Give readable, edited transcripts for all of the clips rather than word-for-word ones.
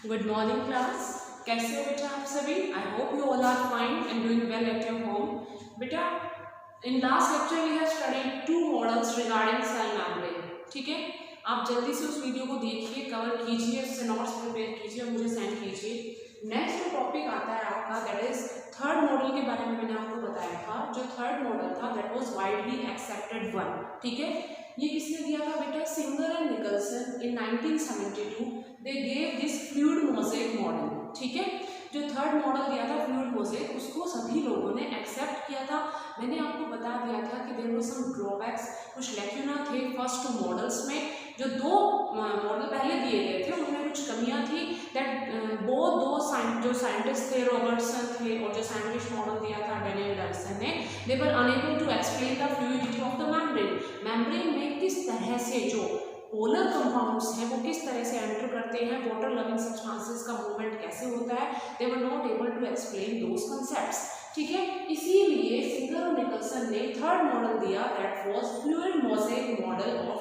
Good morning class. कैसे हो बेटा आप सभी? I hope you all are fine and doing well at your home. बेटा in last lecture we have studied two models regarding cell membrane. ठीक है, आप जल्दी से उस वीडियो को देखिए, कवर कीजिए, उससे नोट्स प्रिपेयर कीजिए और मुझे सेंड कीजिए। नेक्स्ट जो टॉपिक आता है आपका दैट इज थर्ड मॉडल के बारे में मैंने आपको बताया था। जो थर्ड मॉडल था that was widely accepted one. ठीक है, ये किसने दिया था बेटा? Singer and Nicolson in 1972 they gave this fluid mosaic model. ठीक है, जो थर्ड मॉडल दिया था फ्लूइड मोज़ेक, उसको सभी लोगों ने एक्सेप्ट किया था। मैंने आपको बता दिया था कि देयर वर सम ड्रॉबैक्स, कुछ लैक्यूना थे फर्स्ट टू मॉडल्स में। जो दो मॉडल पहले दिए गए थे उनमें कुछ कमियां थी। दैट वो दो जो साइंटिस्ट थे, रॉबर्टसन थे, और जो सैंडविच मॉडल दिया था डेनियल डैल्सन ने, they were unable to explain the fluidity of the membrane. Membrane में किस तरह से जो पोलर कंपाउंड्स हैं वो किस तरह से एंटर करते हैं, वाटर लविंग सब्सटेंसेस का मूवमेंट कैसे होता है, they were not able to explain those concepts. ठीक है, इसीलिए सिंगर और निकलसन ने थर्ड मॉडल दिया that was fluid mosaic model of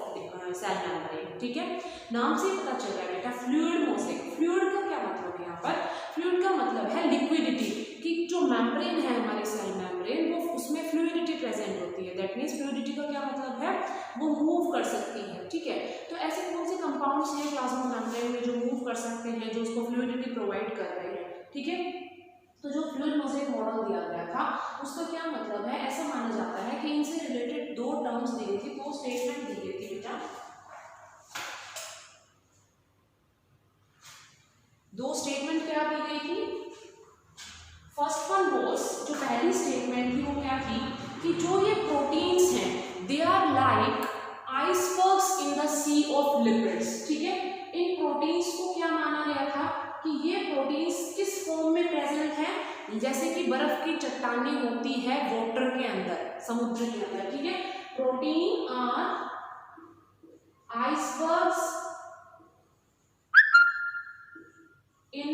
cell membrane. ठीक है, नाम से पता चल रहा है बेटा फ्लूइड मोज़ेक। फ्लूइड का क्या मतलब है? यहाँ पर फ्लूइड का मतलब है लिक्विडिटी, कि जो मेम्ब्रेन है हमारे सेल मेम्ब्रेन वो उसमें फ्लूइडिटी प्रेजेंट होती है। दैट मीन्स फ्लूइडिटी का क्या मतलब है? वो मूव कर सकती है। ठीक है, तो ऐसे कौन से कंपाउंड्स हैं प्लाज्मा मेम्ब्रेन में जो मूव कर सकते हैं, जो उसको फ्लूइडिटी प्रोवाइड कर रहे हैं? ठीक है, तो जो फ्लूइड मोज़ेक मॉडल दिया गया था उसका क्या मतलब है? ऐसा माना जाता है कि इनसे रिलेटेड दो टर्म्स दी गई थी, दो स्टेटमेंट दी गई थी बेटा। दो स्टेटमेंट क्या दी गई थी? फर्स्ट वन वाज, जो पहली स्टेटमेंट थी वो क्या थी कि जो ये प्रोटीन्स हैं they are like icebergs in the sea of lipids. ठीक है, इन प्रोटीन्स को क्या माना गया था कि ये प्रोटीन्स किस फॉर्म में प्रेजेंट है? जैसे कि बर्फ की चट्टानें होती है वाटर के अंदर, समुद्र के अंदर। ठीक है, protein are icebergs in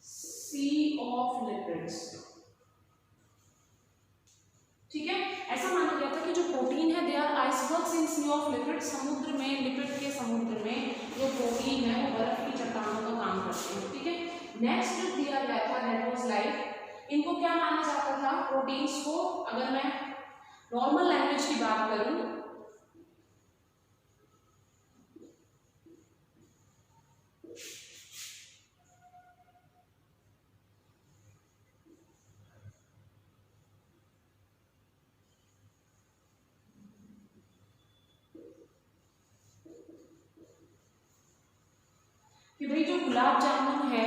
sea of lipids. ठीक है, ऐसा माना गया था कि जो प्रोटीन है they are icebergs in sea of lipid. समुद्र में, लिपिड के समुद्र में जो प्रोटीन है वो बर्फ की चट्टानों का काम करते हैं। ठीक है, नेक्स्ट जो दिया गया था दैट वाज लाइक, इनको क्या माना जाता था प्रोटीन्स को? अगर मैं नॉर्मल लैंग्वेज की बात करूं कि भाई जो गुलाब जामुन है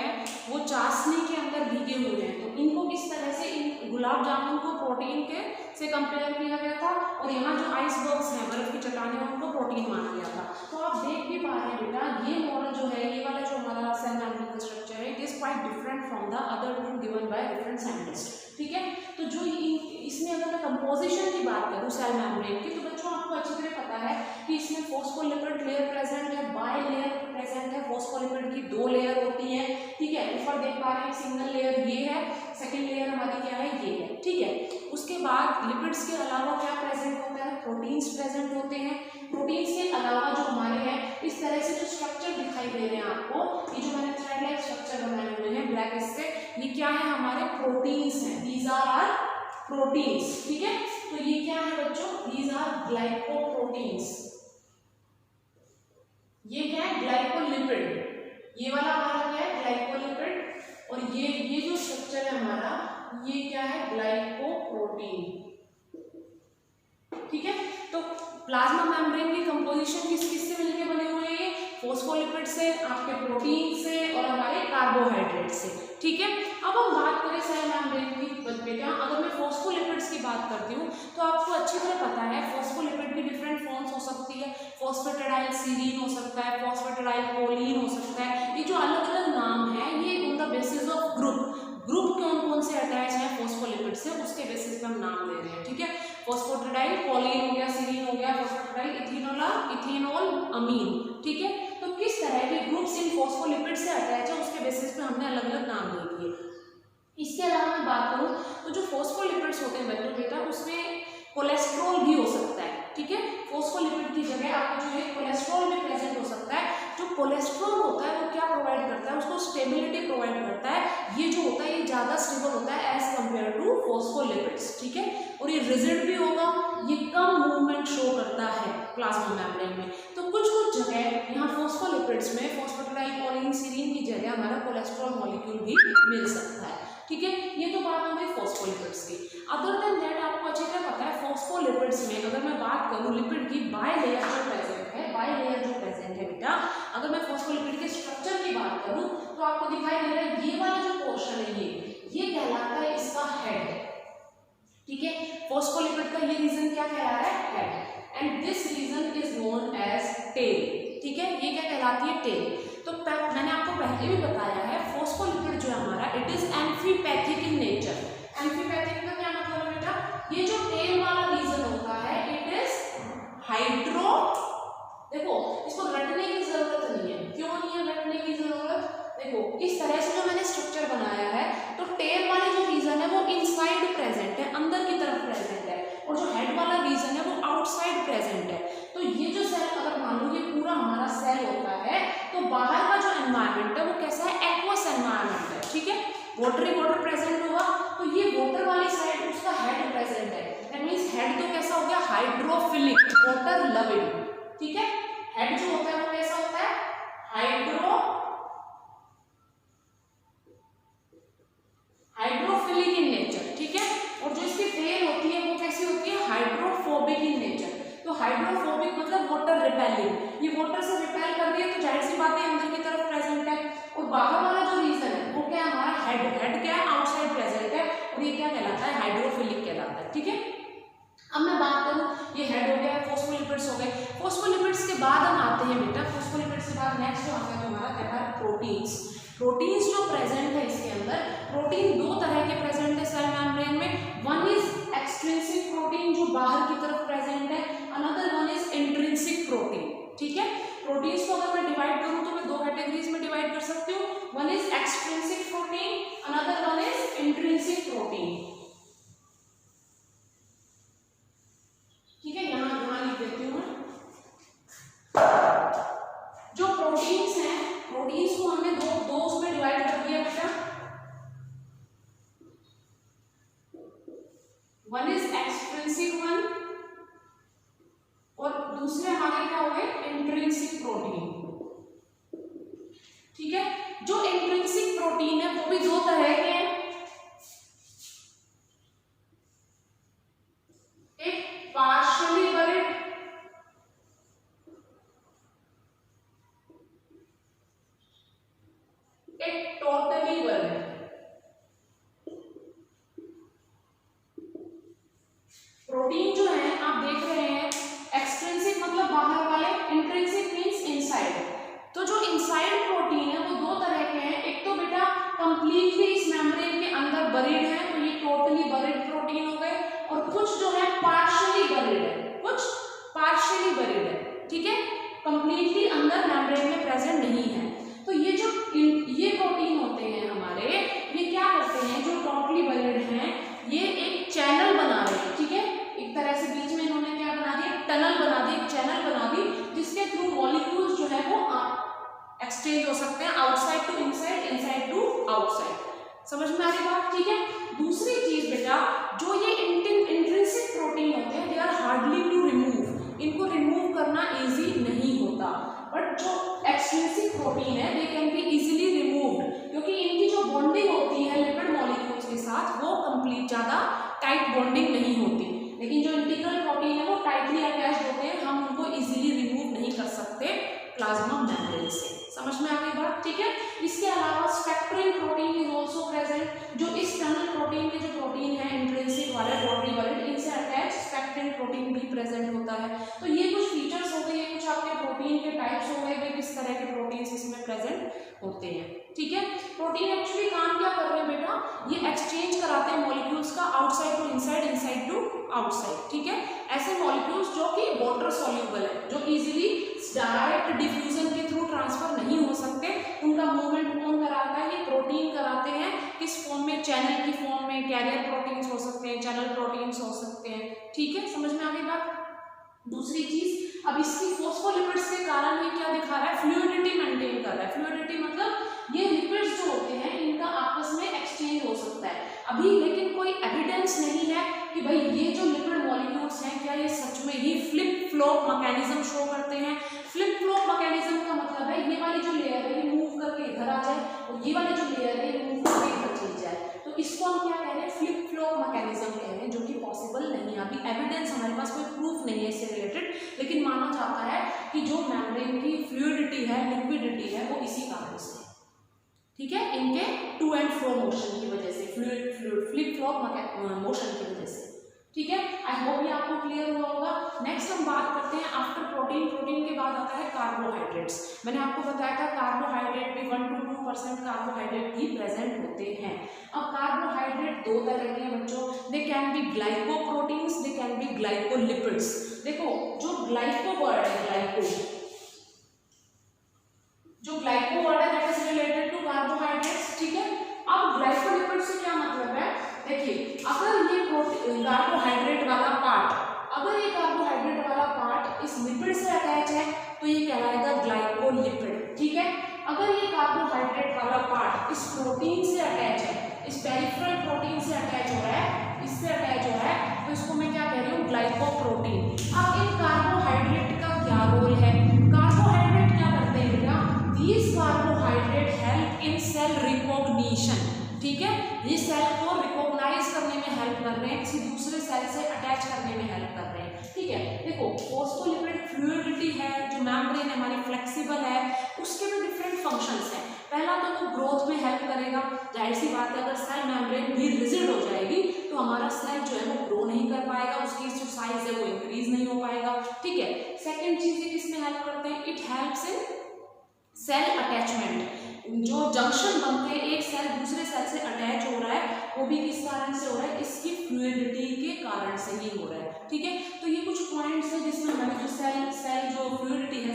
वो चाशनी के अंदर भीगे हुए हैं, तो इनको किस तरह से, इन गुलाब जामुन को प्रोटीन के से कंपेयर किया गया था, और यहाँ जो आइसबर्ग्स हैं बर्फ की चट्टानें हैं उनको प्रोटीन माना गया था। तो आप देख भी पा रहे हैं बेटा, ये मॉडल जो है, ये वाला जो हमारा सेल मेम्ब्रेन का स्ट्रक्चर है, it is quite different from the other two given by different scientist. ठीक है, तो जो इसमें अगर मैं कंपोजिशन की बात करूँ सेल मेम्ब्रेन की, तो बच्चों आपको अच्छी तरह पता है कि इसमें फॉस्फोलिपिड लेयर प्रेजेंट है, बाई लेयर प्रेजेंट है। फॉस्फोलिपिड की दो लेयर होती है। ठीक है, ऊपर देख पा रहे हैं सिंगल लेयर ये है, सेकंड लेयर हमारी क्या है? ये है। ठीक है, उसके बाद लिपिड्स के अलावा क्या प्रेजेंट होता है? प्रोटीन्स प्रेजेंट होते हैं। प्रोटीन्स के अलावा जो हमारे हैं इस तरह से जो स्ट्रक्चर दिखाई दे रहे हैं आपको, ये जो मैंने थ्रेड लाइक स्ट्रक्चर बनाए हुए हैं ब्लैक इससे, ये क्या है? हमारे प्रोटीन्स हैं। These are proteins. ठीक है, तो ये क्या है बच्चों? These are glycoproteins. ये क्या है? ग्लाइकोलिपिड। ये वाला हमारा क्या है? ग्लाइकोलिपिड। और ये जो स्ट्रक्चर है हमारा, ये क्या है? ग्लाइकोप्रोटीन। ठीक है, तो प्लाज्मा मेम्ब्रेन की कंपोजिशन किस किस से मिलकर बने हुए हैं? फॉस्फोलिपिड से, आपके प्रोटीन से, और हमारे कार्बोहाइड्रेट से। ठीक है, अब हम बात करें सेल मेम्ब्रेन की बेटा, अगर मैं फॉस्फोलिपिड्स की बात करती हूँ तो आपको अच्छी तरह पता है फॉस्फोलिपिड की डिफरेंट फॉर्म्स हो सकती है। फॉस्फेटाइल सीरीन हो सकता है, फॉस्फेटाइल कोलिन हो सकता है। ये जो अलग अलग नाम है ये on the basis of group कौन कौन से अटैच है फॉस्फोलिपिड से, उसके बेसिस पे हम नाम ले रहे हैं। ठीक है, फॉस्फेटाइल कोलिन हो गया, सीरीन हो गया, फॉस्फेटाइल इथेनॉल अमीन। ठीक है, तो किस तरह के ग्रुप्स इन फॉस्फोलिपिड से अटैच है उसके बेसिस पे हमने अलग अलग नाम ले दिए। इसके अलावा मैं बात करूं तो जो फॉस्फोलिपिड्स होते हैं बच्चों बेटा, उसमें कोलेस्ट्रॉल भी हो सकता है। ठीक है, फॉस्फोलिपिड की जगह आपको जो है कोलेस्ट्रॉल भी प्रेजेंट हो सकता है, जो कोलेस्ट्रॉल होता है वो क्या प्रोवाइड करता है, उसको स्टेबिलिटी प्रोवाइड करता है। ये जो होता है ये ज़्यादा स्टेबल होता है एज कम्पेयर टू फॉस्फोलिपिड्स, ठीक है, और ये रिजिड भी होगा, ये कम मूवमेंट शो करता है प्लाज्मा मेम्ब्रेन में। तो कुछ कुछ जगह यहाँ फॉस्फोलिपिड्स में फॉस्फेटिडाइलकोलिन सीरीन की जगह हमारा कोलेस्ट्रॉल मॉलिक्यूल भी मिल सकता है, ठीक है। ये तो बात हो गई फॉस्फोलिपिड्स की। अदर देन दैट आपको अच्छी तरह पता है फॉस्फोलिपिड्स में अगर मैं बात करूँ लिपिड की बाइलेयर जो प्रेजेंट है, बाइलेयर जो प्रेजेंट है बेटा, अगर मैं फॉस्फोलिपिड के स्ट्रक्चर की बात करूँ तो आपको दिखाई दे रहा है ये वाला जो पोर्शन है ये कहलाता है इसका हेड, ठीक है। फॉस्फोलिपिड का ये रीजन क्या कहला रहा है, head, and this region is known as tail, ठीक है। ये क्या कहलाती है, टेल। तो मैंने आपको पहले भी बताया है फॉस्फोलिपिड जो है हमारा it is amphipathic in nature. Amphipathic का क्या मतलब है बेटा, ये जो टेल वाला रीजन होता है इट इज हाइड्रो, देखो इसको रटने की जरूरत नहीं है, क्यों नहीं है रटने की जरूरत, देखो इस तरह से जो मैंने स्ट्रक्चर बनाया है तो टेल वाली जो रीजन है वो इनसाइड प्रेजेंट है, अंदर की तरफ प्रेजेंट है, और जो हेड वाला रीजन है वो आउटसाइड प्रेजेंट है। तो ये जो सेल अगर मान लो ये पूरा हमारा सेल होता है तो बाहर का जो एनवायरनमेंट है वो कैसा है, एक्वस एनवायरनमेंट है, ठीक है। वाटरी वाटर प्रेजेंट होगा तो ये वाटर वाली साइड उसका हेड प्रेजेंट है, दैट मींस हेड तो कैसा हो गया, हाइड्रोफिलिक, वाटर लविंग, ठीक है। हेड जो होता है वो कैसा होता है, हाइड्रोफिलिक इन नेचर, ठीक है। और जो इसकी टेल होती है वो कैसी होती है, हाइड्रोफोबिक इन नेचर। तो हाइड्रोफोबिक मतलब वाटर रिपेलिंग, ये वाटर से रिपेल कर रही है तो जाहिर सी बात है अंदर की तरफ प्रेजेंट है। और बाहर वाला जो रीजन है वो क्या है हमारा, हेड क्या है, आउटसाइड प्रेजेंट है, और ये क्या कहलाता है, हाइड्रोफिलिक कहलाता है, ठीक है। अब मैं बात करूं, ये हेड हो गया, फॉस्फोलिपिड्स हो गए। फॉस्फोलिपिड्स के बाद हम आते हैं बेटा, फॉस्फोलिपिड्स के बाद नेक्स्ट जो आता है हमारा कहता है प्रोटीन्स। प्रोटीन्स जो प्रेजेंट है इसके अंदर, प्रोटीन दो तरह के प्रेजेंट है सेल मेम्ब्रेन में, वन इज एक्सट्रिंसिक प्रोटीन जो बाहर की तरफ प्रेजेंट है, another one is intrinsic protein, ठीक है। प्रोटीन्स को अगर मैं डिवाइड करूं तो मैं दो कैटेगरीज में डिवाइड कर सकती हूँ, one is extrinsic protein, another one is intrinsic protein, ठीक है। यहाँ लिख देती हूँ मैं। जो प्रोटीन्स हैं, प्रोटीन्स को हमने दो उसमें डिवाइड कर दिया बेटा, वन इज एक्सट्रिंसिक वन और दूसरे हमारे क्या हो गए, इंट्रिंसिक प्रोटीन, ठीक है। जो इंट्रिंसिक प्रोटीन है वो भी दो तरह के हैं, एक पार्शियली बरिड, एक टोटली बरिड। प्रोटीन जो है आप देख रहे हैं, एक्सट्रिंसिक मतलब बाहर वाले, इंट्रिंसिक मींस इनसाइड। तो जो इनसाइड प्रोटीन है वो दो तरह के हैं, एक तो बेटा कंप्लीटली इस मेम्ब्रेन के अंदर बरीड है तो ये टोटली बरीड प्रोटीन हो गए, और कुछ जो है पार्शियली बरीड है, कुछ पार्शियली बरीड है, ठीक है, कंप्लीटली अंदर मेम्ब्रेन में प्रेजेंट नहीं है। तो ये जो ये प्रोटीन होते हैं हमारे, ये क्या करते हैं, जो टोटली बरीड हैं ये एक चैनल बना रहे हैं, ठीक है, एक तरह से बीच में इन्होंने क्या बना दिया, टनल बना दी, एक चैनल बना दी, जिसके थ्रू मॉलिक्यूल्स जो है वो एक्सचेंज हो सकते हैं, outside to inside, inside to outside. समझ में आ रही बात, ठीक है। दूसरी चीज बेटा, जो ये इंट्रिंसिक प्रोटीन होते हैं they are hardly to remove, इनको रिमूव करना इजी नहीं होता, बट जो एक्सट्रिंसिक प्रोटीन है they can be easily removed, क्योंकि इनकी जो बॉन्डिंग होती है लिपिड मॉलिक्यूल्स के साथ वो कंप्लीट ज्यादा टाइट बॉन्डिंग नहीं होती, लेकिन जो इंटीग्रल प्रोटीन है वो टाइटली अटैच्ड होते हैं, हम उनको इजीली रिमूव नहीं कर सकते प्लाज्मा मेम्ब्रेन से। समझ में आ गई बात, ठीक है। इसके अलावा spectrin protein is also present, जो इस टनल प्रोटीन के जो प्रोटीन है इंट्रिंसिक वाले, टोटली वाले, इनसे अटैच स्पेक्ट्रिन प्रोटीन भी प्रेजेंट होता है। तो ये कुछ फीचर्स हो गए, कुछ आपके प्रोटीन के टाइप्स हो गए कि किस तरह के प्रोटीन्स इसमें प्रेजेंट होते हैं, ठीक है। प्रोटीन एक्चुअली काम क्या कर रहे हैं बेटा, ये एक्सचेंज कराते हैं मॉलिक्यूल्स का outside to inside, inside to outside, ठीक है। ऐसे मॉलिक्यूल्स जो कि वाटर सॉल्यूबल है, जो इजीली डायरेक्ट डिफ्यूजन के थ्रू ट्रांसफर नहीं हो सकते, उनका मूवमेंट कौन कराता है, ये प्रोटीन कराते हैं। किस फॉर्म में, चैनल की फॉर्म में, कैरियर प्रोटीन्स हो सकते हैं, चैनल प्रोटीन्स हो सकते हैं, ठीक है। समझ में आ गई बात, दूसरी चीज, अब इसकी फोस्फोलिपिड्स के कारण ये क्या दिखा रहा है, फ्लूइडिटी मेंटेन कर रहा है। फ्लूइडिटी मतलब ये लिपिड्स जो होते हैं इनका आपस में एक्सचेंज हो सकता है। अभी लेकिन कोई एविडेंस नहीं है कि भाई ये जो लिपिड मॉलिक्यूल्स हैं क्या ये सच में ही फ्लिप फ्लॉप मैकेनिज्म शो करते हैं। फ्लिप फ्लॉप मैकेनिज्म का मतलब है ये वाली जो लेयर है ये मूव करके इधर आ जाए और ये वाली जो लेयर है ये मूव करके इधर चली जाए, तो इसको हम क्या कह रहे हैं, फ्लिप फ्लॉप मैकेनिज्म कह रहे हैं, जो कि पॉसिबल नहीं है। अभी एविडेंस हमारे पास कोई प्रूफ नहीं है इससे रिलेटेड, लेकिन माना जाता है कि जो मेम्ब्रेन की फ्लूइडिटी है, लिक्विडिटी है, वो इसी कारण से, ठीक है, इनके टू एंड फ्रो मोशन की वजह से, फ्लिप फ्लॉप मोशन की वजह से, ठीक है। आई होप ये आपको क्लियर हुआ होगा। नेक्स्ट हम बात करते हैं आफ्टर प्रोटीन। प्रोटीन के बाद आता है कार्बोहाइड्रेट्स। मैंने आपको बताया था कार्बोहाइड्रेट भी 1 to 2% कार्बोहाइड्रेट भी प्रेजेंट होते हैं। अब कार्बोहाइड्रेट दो तरह के हैं बच्चों, they can be glycoproteins, they can be glycolipids. देखो जो ग्लाइको वर्ड है, जो ग्लाइको वर्ड है that is related to carbohydrates, ठीक है। अब ग्लाइकोलिपिड से क्या मतलब है, देखिए अगर ये कार्बोहाइड्रेट वाला पार्ट, अगर ये कार्बोहाइड्रेट वाला पार्ट इस लिपिड से अटैच है तो ये कहलाएगा ग्लाइकोलिपिड, ठीक है। अगर ये कार्बोहाइड्रेट वाला पार्ट इस प्रोटीन से अटैच है, इस पेरिफेरल प्रोटीन से अटैच हो रहा है, इससे अटैच हो रहा है, तो इसको मैं क्या कह रही हूँ, ग्लाइकोप्रोटीन। अब इन कार्बोहाइड्रेट का क्या रोल है, कार्बोहाइड्रेट क्या करते हैं बेटा, these carbohydrate help in cell recognition, ठीक है, ये सेल को रिकॉग्नाइज करने में हेल्प कर रहे हैं, किसी दूसरे सेल से अटैच करने में हेल्प कर रहे हैं, ठीक है। देखो फोस्फोलिपिड फ्लूइडिटी है, जो मेम्ब्रेन हमारी फ्लेक्सिबल है, उसके भी डिफरेंट फंक्शंस हैं। पहला तो वो ग्रोथ में हेल्प करेगा, जाहिर सी बात है, अगर सेल मेम्ब्रेन भी रिजिड हो जाएगी तो हमारा सेल जो है वो ग्रो नहीं कर पाएगा, उसकी जो साइज है वो इंक्रीज नहीं हो पाएगा, ठीक है। सेकेंड चीज किसमें हेल्प करते हैं, it helps in cell attachment. जो जंक्शन बनते हैं, एक सेल दूसरे सेल से अटैच हो रहा है, वो भी किस कारण से हो रहा है, इसकी फ्लूइडिटी के कारण से ही हो रहा है, ठीक है। तो ये कुछ पॉइंट्स है जिसमें हमें जो सेल जो फ्लूइडिटी है,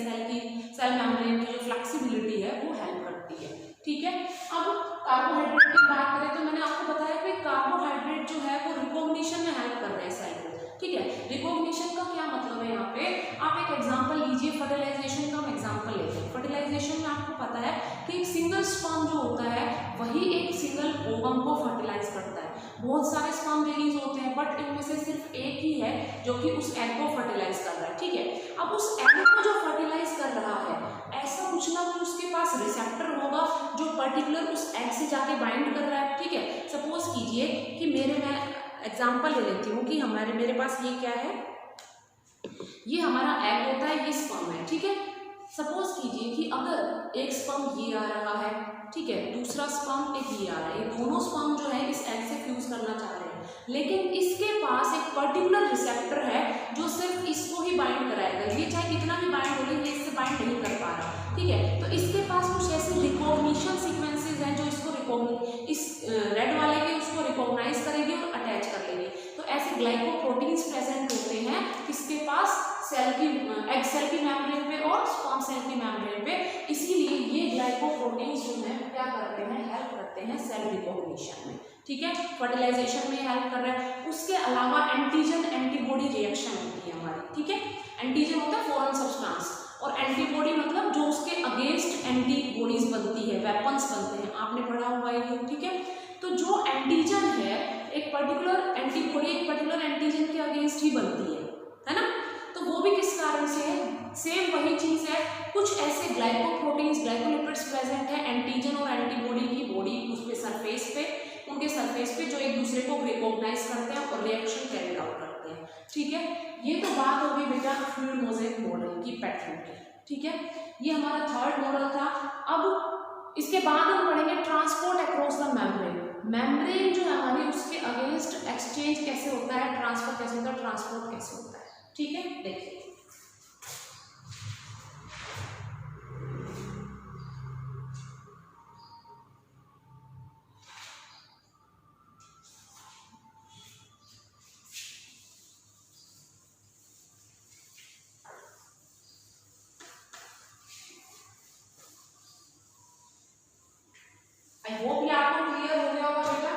सेल मेम्ब्रेन की जो फ्लेक्सिबिलिटी है वो हेल्प करती है, ठीक है। अब कार्बोहाइड्रेट की बात करें तो मैंने आपको बताया कि कार्बोहाइड्रेट जो है वो रिकॉग्निशन में हेल्प कर रहे हैं सेल को, ठीक है। रिकॉग्निशन का क्या मतलब है, यहाँ पे आप एक एग्जांपल लीजिए, फर्टिलाइजेशन का हम एग्जांपल लेते हैं। फर्टिलाइजेशन में आपको पता है कि एक सिंगल स्पर्म जो होता है वही एक सिंगल ओवम को फर्टिलाइज करता है। बहुत सारे स्पर्म रिलीज होते हैं बट इनमें से सिर्फ एक ही है जो कि उस एग को फर्टिलाइज कर रहा है, ठीक है। अब उस एग को जो फर्टिलाइज कर रहा है, ऐसा कुछ ना कुछ उसके पास रिसेप्टर होगा जो पर्टिकुलर उस एग से जाके बाइंड कर रहा है, ठीक है। सपोज कीजिए कि मैं एग्जाम्पल ले लेती हूँ कि मेरे पास ये क्या है, ये हमारा एग होता है, ये स्पर्म है, ठीक है। सपोज कीजिए कि अगर एक स्पर्म ये आ रहा है, ठीक है, दूसरा स्पर्म एक ये आ रहा है, ये दोनों स्पर्म जो है इस एग से फ्यूज करना चाह रहे हैं, लेकिन इसके पास एक पर्टिकुलर रिसेप्टर है जो सिर्फ इसको ही बाइंड कराएगा। ये चाहे कितना भी बाइंड हो, ये इससे बाइंड नहीं कर पा रहा, ठीक है। तो इसके पास कुछ ऐसे रिकॉग्निशन सीक्वेंसेस हैं जो इसको इस रेड वाले के उसको रिकॉग्नाइज करेगी और अटैच कर लेगी। तो ऐसे ग्लाइकोप्रोटीन्स प्रेजेंट होते हैं किसके पास, एग सेल की मेम्ब्रेन पे और स्पर्म सेल की मेम्ब्रेन पे। इसीलिए ये ग्लाइकोप्रोटीन्स जो है क्या करते हैं, हेल्प करते हैं सेल रिकॉग्निशन में, ठीक है, फर्टिलाइजेशन में हेल्प कर रहा है। उसके अलावा एंटीजन एंटीबॉडी रिएक्शन होती है हमारी, ठीक है। एंटीजन होता है फॉरेन सब्सटेंस और एंटीबॉडी मतलब जो उसके अगेंस्ट एंटीबॉडीज बनती है, वेपन्स बनते हैं, आपने पढ़ा हुआ है, ठीक है। तो जो एंटीजन है, एक पर्टिकुलर एंटीबॉडी एक पर्टिकुलर एंटीजन के अगेंस्ट ही बनती है ना। तो वो भी किस कारण से है, सेम वही चीज है। कुछ ऐसे ग्लाइकोप्रोटीन्स, ग्लाइकोलिपिड्स प्रेजेंट है एंटीजन और एंटीबॉडी की बॉडी उसके सरफेस पे, उनके सरफेस पे, जो एक दूसरे को रिकॉग्नाइज करते हैं और रिएक्शन कैरी आउट करते हैं, ठीक है। ये तो बात हो गई बेटा फ्लूइड मोज़ेक मॉडल की, पैटर्न की, ठीक है। ये हमारा थर्ड मॉडल था। अब इसके बाद हम पढ़ेंगे transport across the membrane. Membrane जो है हमारी, उसके अगेंस्ट एक्सचेंज कैसे होता है, ट्रांसफर कैसे होता है, ट्रांसपोर्ट कैसे होता है, ठीक है। देखिए आई होप ये आपको क्लियर हो गया होगा बेटा।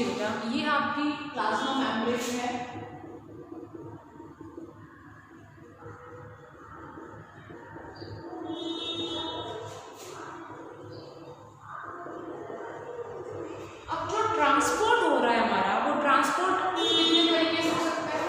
देखिए बेटा, ये आपकी प्लाज्मा मेम्ब्रेन है। अब जो ट्रांसपोर्ट हो रहा है हमारा, वो ट्रांसपोर्ट कितने तरीके से हो सकता है?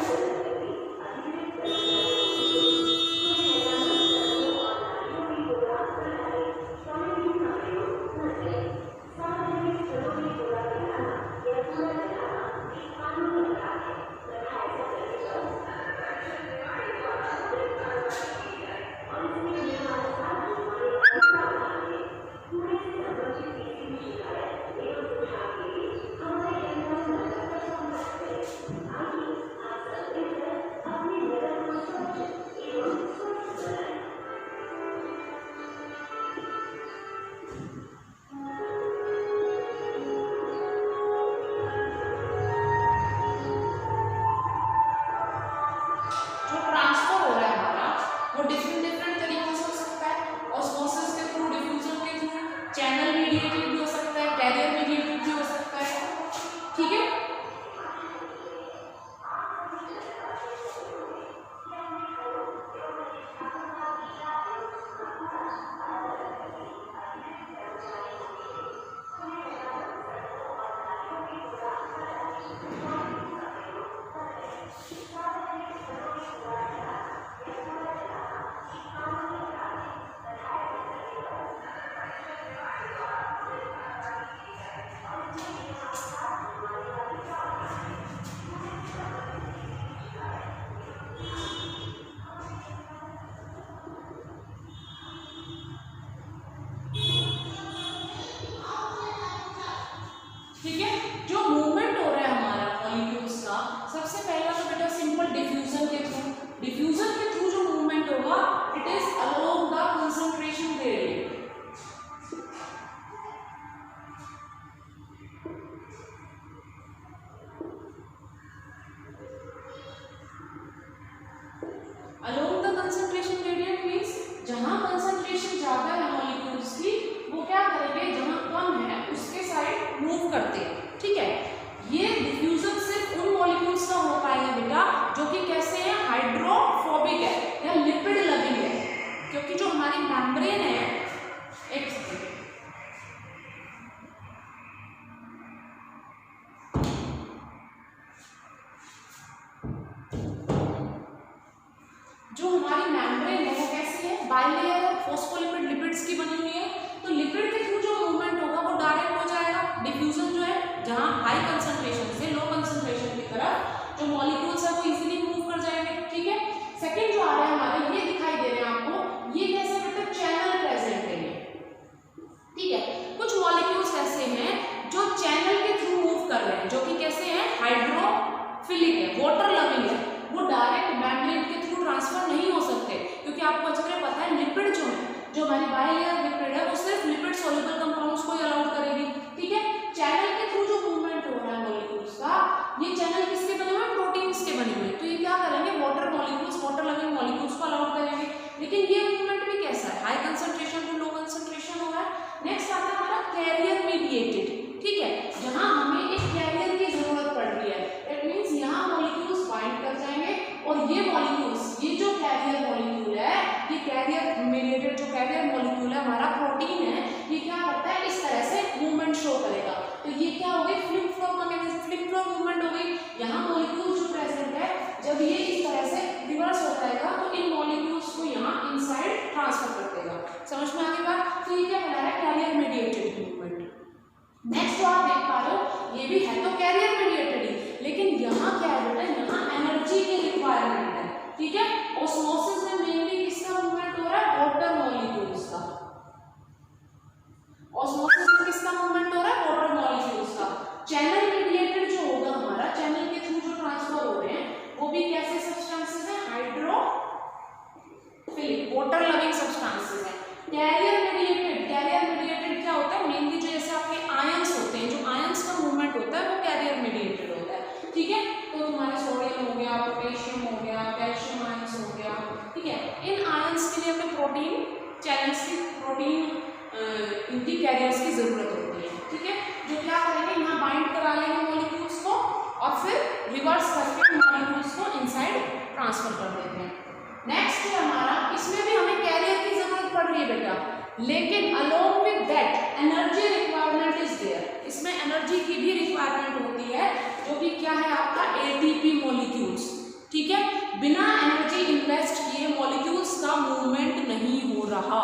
ठीक है, जो मूवमेंट हो रहा है हमारा मॉलिक्यूल्स का, सबसे पहला तो बेटा सिंपल डिफ्यूजन के थ्रू, डिफ्यूजन के थ्रू जो मूवमेंट होगा it is along the concentration gradient. Along the concentration gradient means जहां कंसंट्रेशन ज्यादा है मॉलिक्यूल्स की, वो क्या करेंगे, जहां कम है उसके साइड मूव करते हैं। ठीक है, ये डिफ्यूजन सिर्फ उन मॉलिक्यूल्स का हो पाएगा बेटा जो कि कैसे हैं, हाइड्रोफोबिक है या लिपिड लविंग है, क्योंकि जो हमारी मेम्ब्रेन है, एक सेकंड, जो हमारी मेम्ब्रेन है वो कैसी है, बाइलेयर है, फोस्फोलिपिड लिपिड्स की बनी हुई है। तो लिपिड के थ्रू जो मूवमेंट होगा वो डायरेक्ट हो जाएगा। डिफ्यूजन जो है जहां हाई कंसंट्रेशन से लो कंसंट्रेशन की तरफ जो मॉलिक्यूल्स है वो इजीली मूव कर जाएंगे। ठीक है, सेकंड जो आ रहा है हमारे, ये दिखाई दे रहे हैं आपको, ये कैसे बेटा, चैनल प्रेजेंट है। ठीक है, कुछ मॉलिक्यूल्स ऐसे हैं जो चैनल के थ्रू मूव कर रहे हैं, जो कि कैसे हैं, हाइड्रोफिलिक है, वाटर लविंग है, वो डायरेक्ट मेम्ब्रेन के थ्रू ट्रांसफर नहीं हो सकते, क्योंकि आपको अच्छी तरह पता है लिपिड जो है, जो हमारी बाइलेयर लिपिड है, वो सिर्फ लिपिड सॉल्युबल कंपाउंड्स को ही अलाउड करेगी। ठीक है, चैनल के थ्रू जो मूवमेंट हो रहा है मॉलिक्यूल्स का, ये चैनल किसके बने हुए हैं, प्रोटीन्स के बने हुए हैं। तो ये क्या करेंगे, water molecules, water loving molecules को अलाउड करेंगे। लेकिन ये मूवमेंट भी कैसा है, high concentration to low concentration हो रहा है। नेक्स्ट आता है हमारा कैरियर मीडिएटेड। ठीक है, जहां हमें एक कैरियर की जरूरत पड़ रही है, इट मींस यहां मॉलिक्यूल्स बाइंड कर जाएंगे और ये मॉलिक्यूल्स, ये जो कैरियर मॉलिक्यूल है, ये कैरियर मीडिएटेड जो कैरियर मॉलिक्यूल है हमारा प्रोटीन है, ये क्या करता है, इस तरह से मूवमेंट शो करेगा। तो ये क्या हो गई, flip flop mechanism, flip flop movement हो गई। यहाँ मॉलिक्यूल जो प्रेजेंट है, जब ये इस तरह से रिवर्स हो जाएगा तो इन मॉलिक्यूल्स को यहाँ इनसाइड ट्रांसफर कर देगा। समझ में आ गई बात? तो ये क्या बना रहा है, कैरियर मीडिएटेड मूवमेंट। नेक्स्ट जो आप देख पा रहे हो, ये भी है तो कैरियर मीडिएटेड ही, लेकिन यहाँ क्या है बेटा, यहाँ एनर्जी की रिक्वायरमेंट है। ठीक है, ऑस्मोसिस में मेनली किसका मूवमेंट हो रहा है, वाटर मॉलिक्यूल्स का। ऑस्मोसिस में किसका मूवमेंट हो रहा है, वाटर मॉलिक्यूल्स का। चैनल मीडिएटेड जो होगा हमारा, चैनल के थ्रू जो ट्रांसफर हो रहे हैं वो भी कैसे सब्सटेंसेस हैं, हाइड्रोफिलिक, वाटर लविंग सब्सटेंसेस हैं। कैरियर मीडिएटेड, कैरियर मीडिएटेड क्या होता है, मेनली जो जैसे आपके आयंस होते हैं, जो आयंस का मूवमेंट होता है वो कैरियर मीडिएटेड होता है। ठीक है, तो तुम्हारे सोडियम हो गया, पोटेशियम हो गया, कैल्शियम आयंस हो गया। ठीक है, इन आयंस के लिए हमें प्रोटीन चैनल्स की, प्रोटीन इनकी कैरियर्स की जरूरत होती है। ठीक है, जो क्या करेंगे, यहाँ बाइंड करा लेंगे मॉलिक्यूल और फिर रिवर्स करके मॉलिक्यूल्स को इनसाइड ट्रांसफर कर देते हैं। नेक्स्ट है हमारा, इसमें भी हमें कैरियर की जरूरत पड़ रही है बेटा, लेकिन along with that energy requirement is there, इसमें एनर्जी की भी रिक्वायरमेंट होती है, जो कि क्या है आपका एटीपी मॉलिक्यूल्स। ठीक है, बिना एनर्जी इन्वेस्ट किए मॉलिक्यूल्स का मूवमेंट नहीं हो रहा।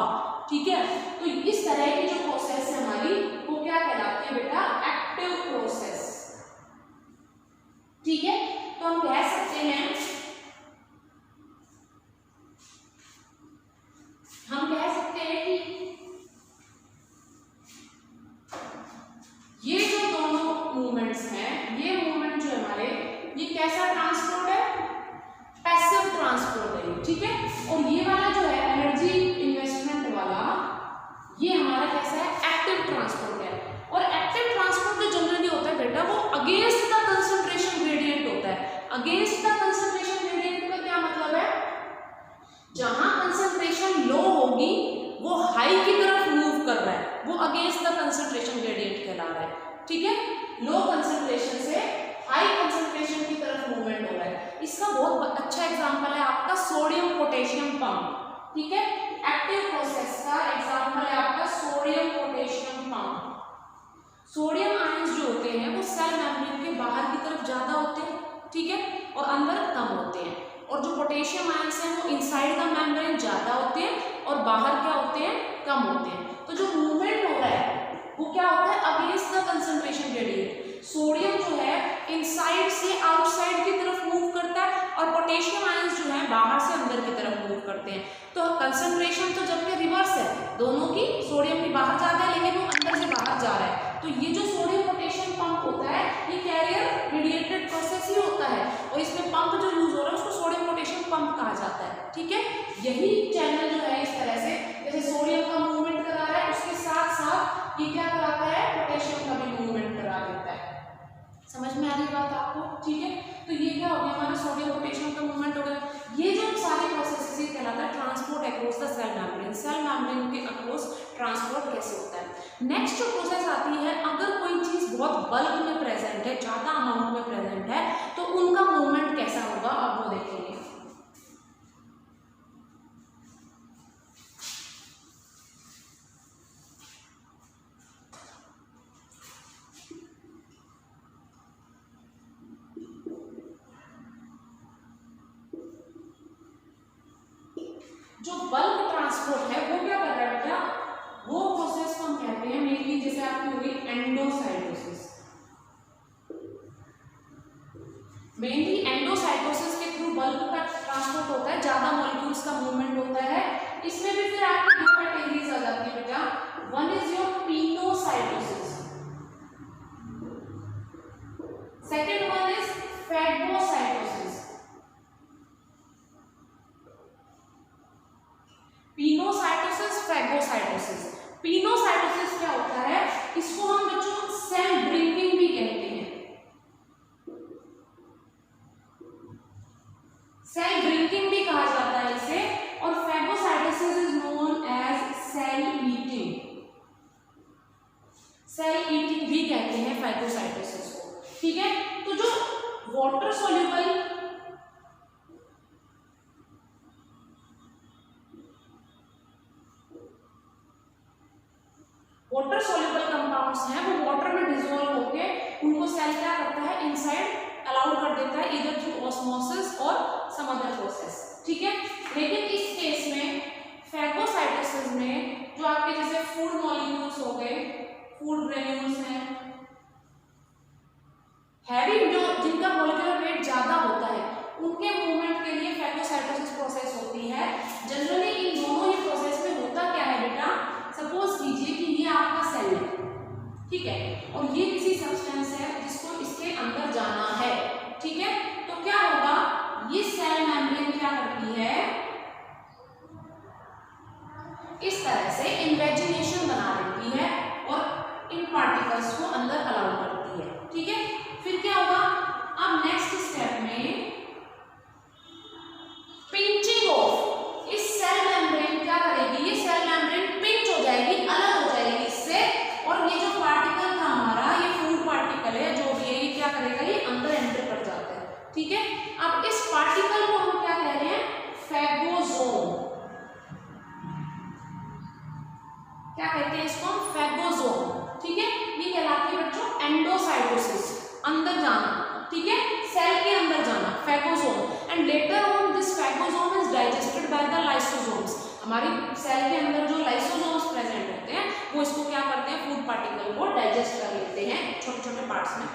ठीक है, तो इस तरह की जो प्रोसेस है हमारी, वो क्या कहलाती है बेटा, एक्टिव प्रोसेस। ठीक है, तो हम कह सकते हैं, कि ये जो दोनों मूवमेंट्स हैं, ये मूवमेंट जो है हमारे, ये कैसा ट्रांसपोर्ट है, पैसिव ट्रांसपोर्ट है। ठीक है, और ये वाला जो है एनर्जी इन्वेस्टमेंट वाला, ये हमारा कैसा है, एक्टिव ट्रांसपोर्ट है। और एक्टिव ट्रांसपोर्ट जो जनरली होता है बेटा, वो अगेंस्ट द कंसंट्रेशन ग्रेडियंट होता है। अगेंस्ट द कंसंट्रेशन ग्रेडियंट का क्या मतलब है, जहां कंसंट्रेशन लो होगी वो हाई की तरफ मूव कर रहा है, वो अगेंस्ट द कंसंट्रेशन ग्रेडियंट कहला रहा है। ठीक है, लो कंसंट्रेशन से हाई कंसंट्रेशन की तरफ मूवमेंट हो रहा है। इसका बहुत अच्छा एग्जांपल है आपका सोडियम पोटेशियम पंप। ठीक है, एक्टिव प्रोसेस का एग्जांपल है आपका sodium potassium pump. Sodium ions जो होते हैं वो सेल मेम्ब्रेन के बाहर की तरफ ज्यादा होते हैं, ठीक है, और अंदर कम होते हैं। और जो पोटेशियम आयंस हैं वो इनसाइड द मेम्ब्रेन ज्यादा होते हैं और बाहर क्या होते हैं, कम होते हैं। तो जो मूवमेंट हो रहा है वो क्या होता है, against the concentration gradient. Sodium जो है इनसाइड से आउटसाइड की तरफ मूव करता है और पोटेशियम आयंस जो है बाहर से अंदर की तरफ मूव करते हैं। तो कंसंट्रेशन तो जबकि रिवर्स है दोनों की, सोडियम भी बाहर जाता है लेकिन वो अंदर से बाहर जा रहा है। तो ये जो सोडियम पोटेशियम पंप होता है, ये कैरियर मीडिएटेड प्रोसेस ही होता है, और इसमें पंप जो यूज हो रहा है उसको सोडियम पोटेशियम पंप कहा जाता है। ठीक है, यही चैनल जो है इस तरह से, जैसे सोडियम का मूवमेंट करा रहा है, उसके साथ साथ ये क्या कराता है, पोटेशियम का भी मूवमेंट करा देता है। समझ में आ रही बात आपको? ठीक है, तो ये क्या हो गया हमारा, सोडियम पोटेशियम का मूवमेंट हो गया। ये जो सारे प्रोसेसेस ये कहलाता है transport across the cell membrane. Cell membrane के अक्रॉस ट्रांसपोर्ट कैसे होता है। नेक्स्ट जो प्रोसेस आती है, अगर कोई चीज बहुत बल्क में प्रेजेंट है, ज्यादा अमाउंट में प्रेजेंट है, तो उनका मूवमेंट कैसा होगा, अब वो देखेंगे। जो बल्क ट्रांसपोर्ट है वो क्या कर रहा है बेटा, वो प्रोसेस को हम कहते हैं मेनली, जैसे आपकी होगी एंडोसाइटोसिस। मेनली एंडोसाइटोसिस के थ्रू बल्क का ट्रांसपोर्ट होता है, ज्यादा मॉलिक्यूल्स का मूवमेंट होता है। इसमें भी फिर आपकी दो कैटेगरीज आ जाती है बेटा, one is your pinocytosis, second one is phagocytosis. Pinocytosis, phagocytosis. Pinocytosis क्या होता है, इसको हम बच्चों सेल ड्रिंकिंग भी कहते हैं। सेल ड्रिंकिंग भी कहा जाता है इसे, और phagocytosis is known as cell eating. Cell eating भी कहते हैं फैगोसाइटोसिस को। ठीक है, तो जो water soluble water soluble compounds हैं, वो वाटर में डिसॉल्व होके उनको सेल क्या करता है, इनसाइड अलाउड कर देता है, इधर थ्रू ऑस्मोसिस और सम अदर प्रोसेस। ठीक है, लेकिन इस केस में फैगोसाइटोसिस में जो आपके जैसे फूड मॉलिक्यूल्स हो गए, फूड ग्रेन्यूल्स हैं, हैवी जो जिनका मॉलिक्यूलर वेट ज्यादा होता है, उनके मूवमेंट के लिए फैगोसाइटोसिस प्रोसेस होती है। जनरली इन दोनों ही प्रोसेस में होता क्या है बेटा, सपोज कीजिए कि ये आपका सेल है, ठीक है, और ये किसी सब्सटेंस है जिसको इसके अंदर जाना है। ठीक है, तो क्या होगा, ये सेल मेम्ब्रेन क्या करती है, इस तरह से इन्वेजिनेशन बना देती है और इन पार्टिकल्स को क्या कहते हैं इसको हम, फैगोसोम, ठीक है। ये कहलाती है बच्चों एंडोसाइटोसिस, अंदर जाना, ठीक है, सेल के अंदर जाना, phagosome. And later on this phagosome is digested by the lysosomes. हमारी सेल के अंदर जो लाइसोसोम्स प्रेजेंट होते हैं वो इसको क्या करते हैं, फूड पार्टिकल को डाइजेस्ट कर लेते हैं, छोटे छोटे पार्ट्स में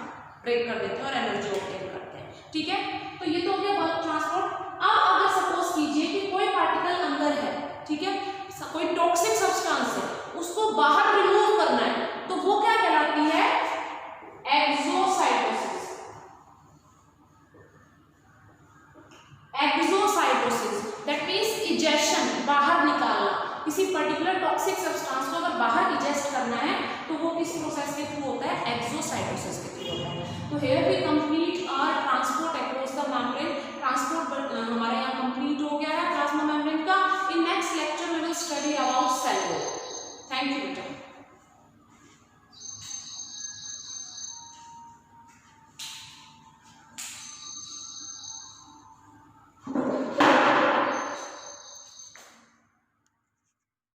ब्रेक कर देते हैं और एनर्जी ऑब्टेन करते हैं, ठीक है। तो ये तो हो गया वर्क ट्रांसपोर्ट। अब अगर सपोज कीजिए कि कोई पार्टिकल अंदर है, ठीक है, कोई टॉक्सिक सब्सटेंस है, उसको बाहर रिमूव करना है, तो वो क्या कहलाती है, exocytosis. Exocytosis that means ejection, बाहर निकालना। किसी पर्टिकुलर टॉक्सिक सब्सटेंस को अगर बाहर इजेक्ट करना है तो वो किस प्रोसेस के थ्रू होता है, एक्सोसाइटोसिस के थ्रू होता है। तो here we complete our transport across the membrane. Transport हमारे यहाँ